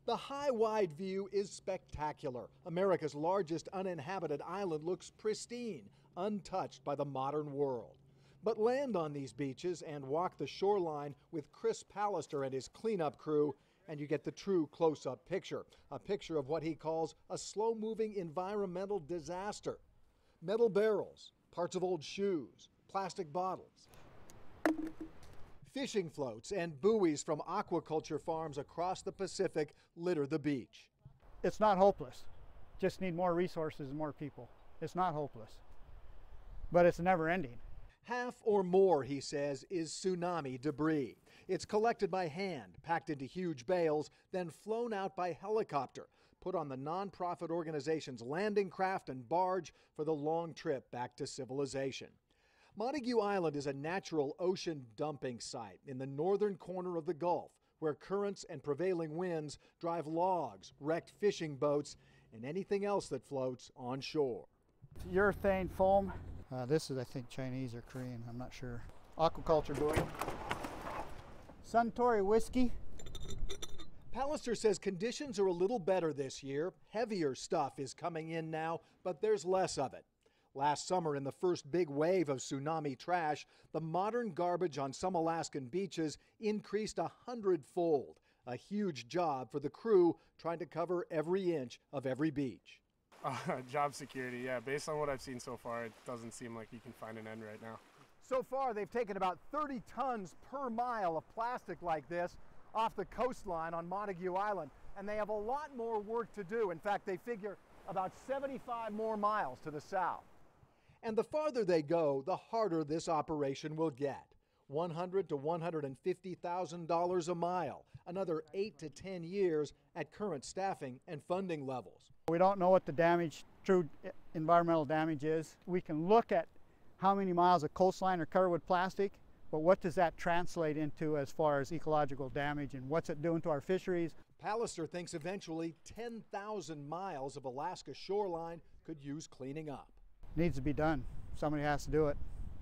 The high, wide view is spectacular. America's largest uninhabited island looks pristine, untouched by the modern world. But land on these beaches and walk the shoreline with Chris Pallister and his cleanup crew, and you get the true close-up picture, a picture of what he calls a slow-moving environmental disaster. Metal barrels, parts of old shoes, plastic bottles. Fishing floats and buoys from aquaculture farms across the Pacific litter the beach. It's not hopeless. Just need more resources and more people. It's not hopeless, but it's never ending. Half or more, he says, is tsunami debris. It's collected by hand, packed into huge bales, then flown out by helicopter, put on the nonprofit organization's landing craft and barge for the long trip back to civilization. Montague Island is a natural ocean dumping site in the northern corner of the Gulf, where currents and prevailing winds drive logs, wrecked fishing boats, and anything else that floats on shore. Urethane foam. This is, I think, Chinese or Korean, I'm not sure. Aquaculture buoy. Suntory whiskey. Pallister says conditions are a little better this year. Heavier stuff is coming in now, but there's less of it. Last summer, in the first big wave of tsunami trash, the modern garbage on some Alaskan beaches increased 100-fold. A huge job for the crew trying to cover every inch of every beach. Job security, yeah. Based on what I've seen so far, it doesn't seem like you can find an end right now. So far, they've taken about 30 tons per mile of plastic like this off the coastline on Montague Island, and they have a lot more work to do. In fact, they figure about 75 more miles to the south. And the farther they go, the harder this operation will get. $100,000 to $150,000 a mile, another 8 to 10 years at current staffing and funding levels. We don't know what the true environmental damage is. We can look at how many miles of coastline are covered with plastic, but what does that translate into as far as ecological damage and what's it doing to our fisheries? Pallister thinks eventually 10,000 miles of Alaska shoreline could use cleaning up. Needs to be done. Somebody has to do it.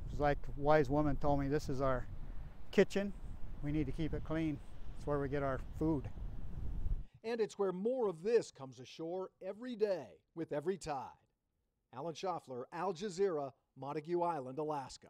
It's like a wise woman told me, this is our kitchen. We need to keep it clean. It's where we get our food. And it's where more of this comes ashore every day with every tide. Alan Schauffler, Al Jazeera, Montague Island, Alaska.